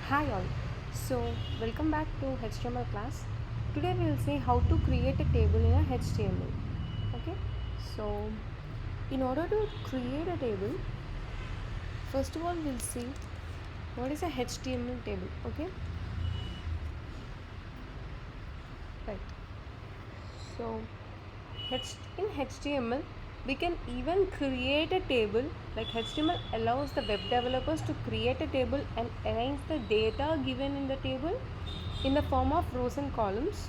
Hi all. So welcome back to HTML class. Today we will see how to create a table in a HTML. Okay. So in order to create a table, first of all we'll see what is a HTML table. Okay. Right. So in HTML we can even create a table. Like HTML allows the web developers to create a table and arrange the data given in the table in the form of rows and columns.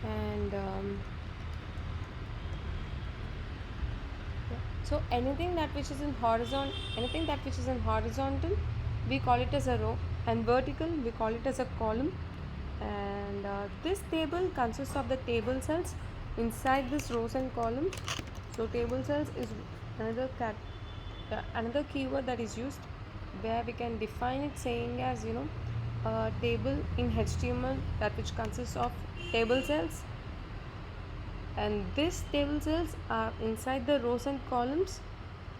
And yeah. So anything that which is in horizontal, we call it as a row, and vertical we call it as a column. And this table consists of the table cells inside this rows and columns. So table cells is another keyword that is used, where we can define it saying as a table in HTML that which consists of table cells, and these table cells are inside the rows and columns.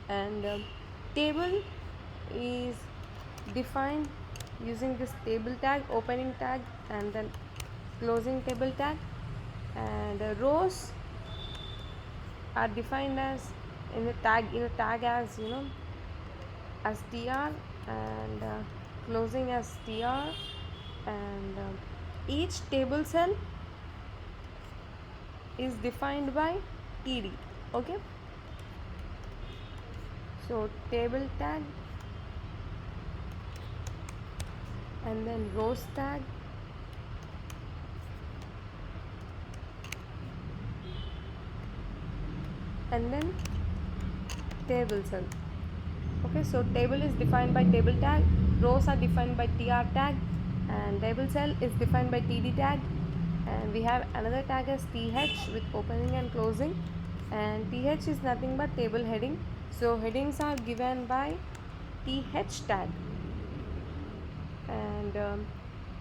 And table is defined using this table tag, opening tag, and then closing table tag. And rows are defined as in a tag as as tr, and closing as tr. And each table cell is defined by td. Okay. So table tag, and then rows tag, and then table cell. Okay, so table is defined by table tag, rows are defined by tr tag, and table cell is defined by td tag. And we have another tag as th with opening and closing, and th is nothing but table heading. So headings are given by th tag. And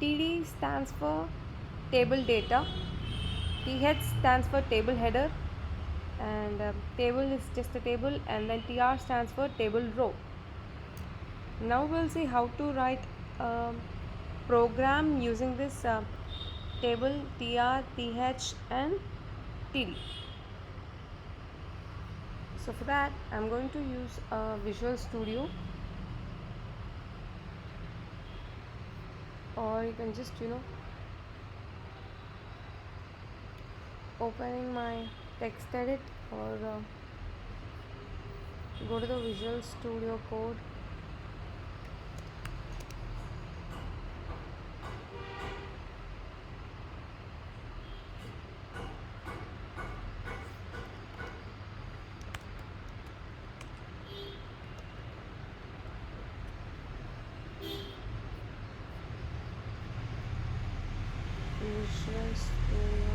td stands for table data, th stands for table header, and table is just a table, and then tr stands for table row. Now we'll see how to write a program using this table tr, th, and td. So for that I'm going to use Visual Studio, or you can just opening my text edit, or go to the Visual Studio Code. Visual Studio.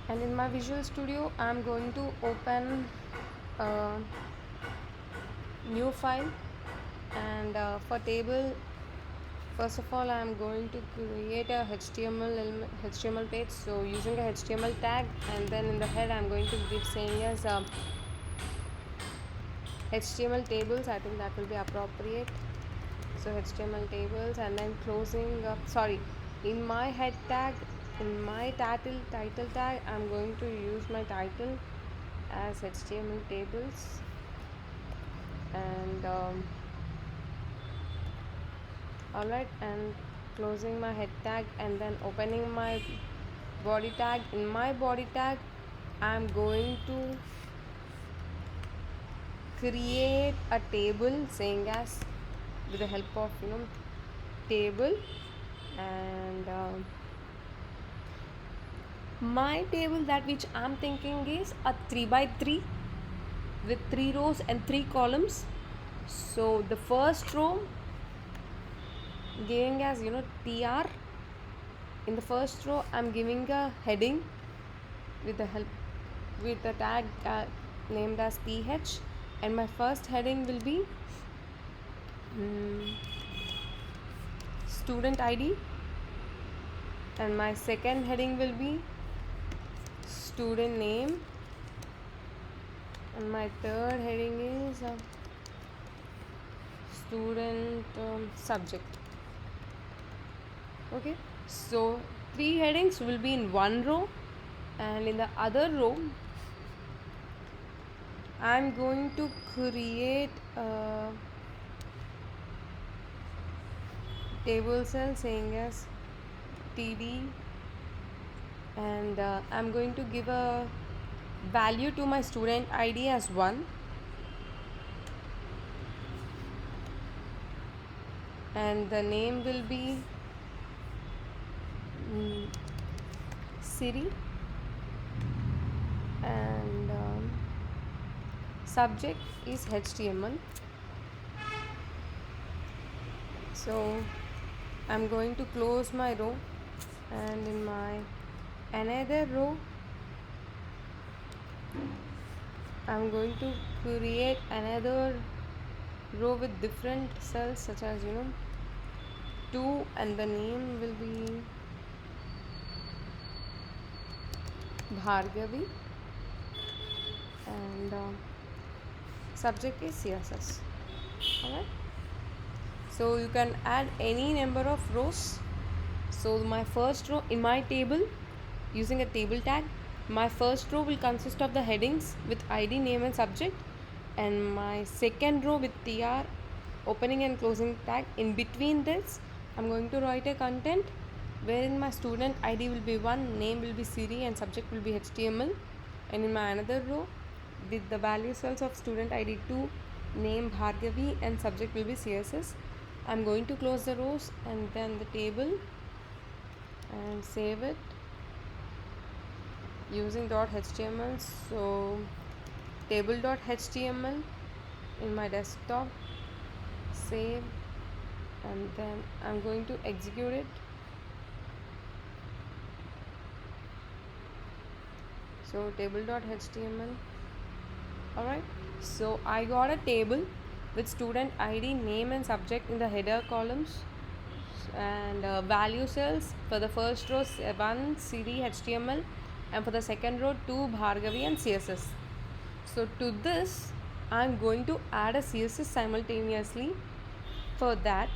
And in my Visual Studio I'm going to open a new file. And for table, first of all I'm going to create a HTML page. So using a HTML tag, and then in the head I'm going to give saying as HTML tables. I think that will be appropriate. So HTML tables, and then closing sorry, in my head tag, in my title tag, I'm going to use my title as HTML tables. And alright, and closing my head tag, and then opening my body tag. In my body tag I'm going to create a table saying as, with the help of table. And my table that which I'm thinking is a 3 by 3 with 3 rows and 3 columns. So the first row giving as tr. In the first row I'm giving a heading with the tag named as th, and my first heading will be student id. and my second heading will be student name, and my third heading is student subject. Okay, so three headings will be in one row, and in the other row I'm going to create a table cell saying as TD, and I'm going to give a value to my student ID as 1, and the name will be Siri, and subject is HTML. So I'm going to close my row, and in my another row I'm going to create another row with different cells such as 2, and the name will be Bhargavi, and subject is CSS. Alright, so you can add any number of rows. So my first row in my table, using a table tag, my first row will consist of the headings with ID, name and subject, and my second row with TR, opening and closing tag. In between this I'm going to write a content wherein my student ID will be 1, name will be Siri, and subject will be HTML. And in my another row with the value cells of student ID 2, name Bhargavi, and subject will be CSS. I'm going to close the rows and then the table and save it using .html. So table.html in my desktop, save, and then I'm going to execute it. So table.html. Alright, so I got a table with student ID, name and subject in the header columns, and value cells for the first row 1 CD HTML, and for the second row 2 Bhargavi and CSS. So to this I'm going to add a CSS simultaneously. For that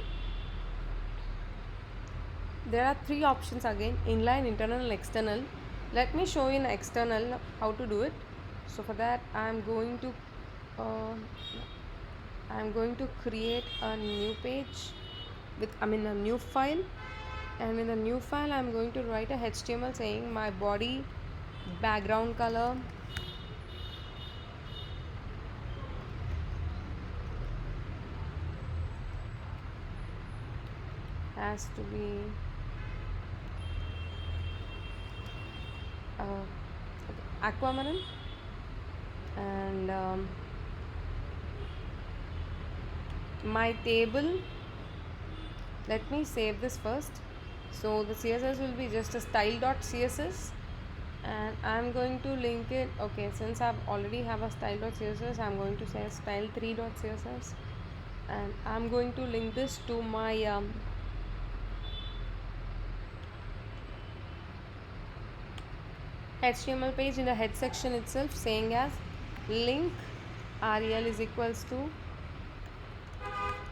there are 3 options again: inline, internal and external. Let me show you in external how to do it. So for that I'm going to create a new page with a new file, and in the new file I'm going to write a HTML saying my body background color has to be aquamarine, and my table, let me save this first. So the CSS will be just a style.css, and I'm going to link it. Okay, since I've already have a style.css, I'm going to say style3.css, and I'm going to link this to my HTML page in the head section itself, saying as link rel is equals to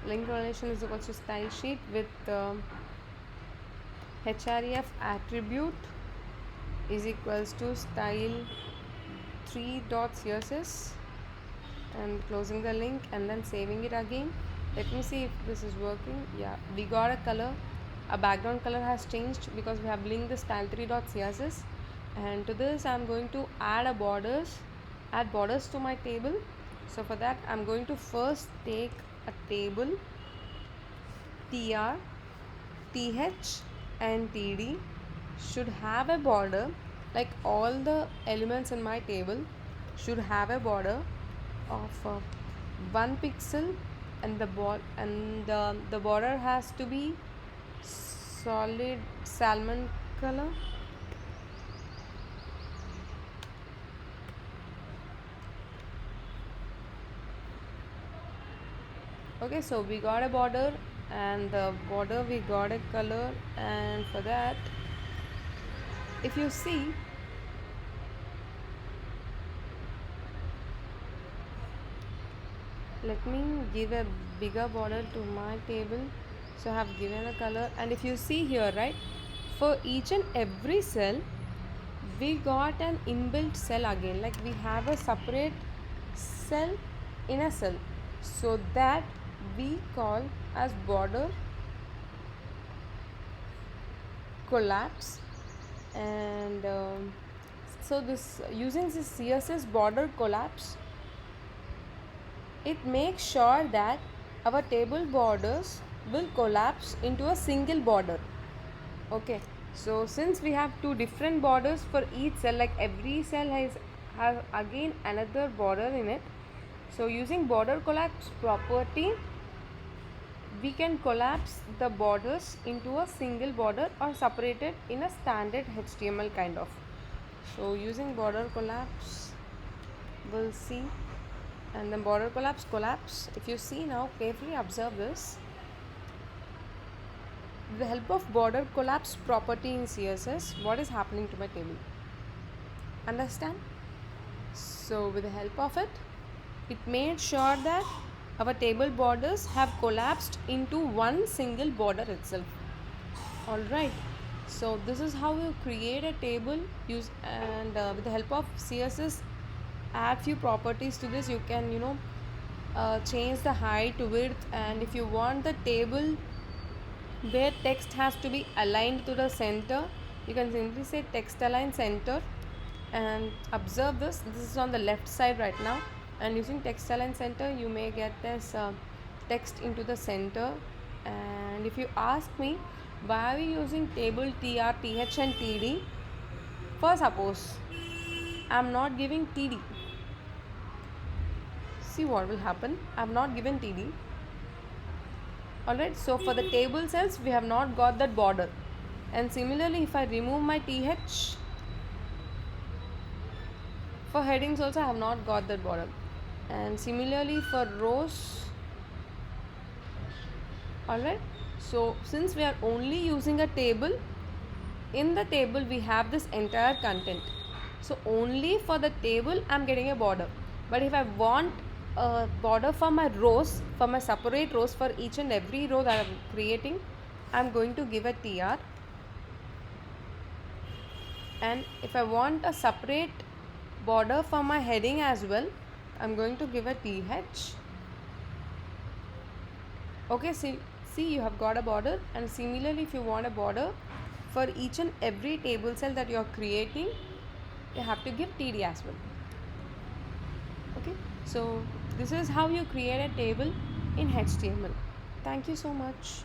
link relation is equals to style sheet with href attribute is equals to style3.css, and closing the link and then saving it again. Let me see if this is working. Yeah, we got a color, a background color has changed because we have linked the style3.css. And to this I'm going to add borders to my table. So for that I'm going to first take a table tr, th and td should have a border, like all the elements in my table should have a border of 1 pixel, and the border has to be solid salmon color. Okay, so we got a border, and the border we got a color, and for that if you see, let me give a bigger border to my table. So I have given a color, and if you see here, right, for each and every cell we got an inbuilt cell again, like we have a separate cell in a cell, so that we call as border collapse. And so this, using this CSS border collapse, it makes sure that our table borders will collapse into a single border. Okay, so since we have two different borders for each cell, like every cell has again another border in it, so using border collapse property, we can collapse the borders into a single border or separate it in a standard HTML kind of. So using border collapse, we'll see. And then border collapse, if you see now, carefully observe this. With the help of border collapse property in CSS, what is happening to my table? Understand? So with the help of it, it made sure that our table borders have collapsed into one single border itself. Alright, so this is how you create a table. Use and with the help of CSS, add few properties to this. You can change the height, width, and if you want the table where text has to be aligned to the center, you can simply say text align center. And observe this is on the left side right now, and using text align center you may get this text into the center. And if you ask me why are we using table tr, th and td, for suppose I'm not giving td, see what will happen. I'm not given td. Alright, so for the table cells we have not got that border, and similarly if I remove my th, for headings also I have not got that border, and similarly for rows. Alright, so since we are only using a table, in the table we have this entire content, so only for the table I'm getting a border. But if I want a border for my rows, for my separate rows, for each and every row that I'm creating, I'm going to give a tr. And if I want a separate border for my heading as well, I'm going to give a th. Okay, see you have got a border. And similarly if you want a border for each and every table cell that you are creating, you have to give td as well. Okay, so this is how you create a table in HTML. Thank you so much.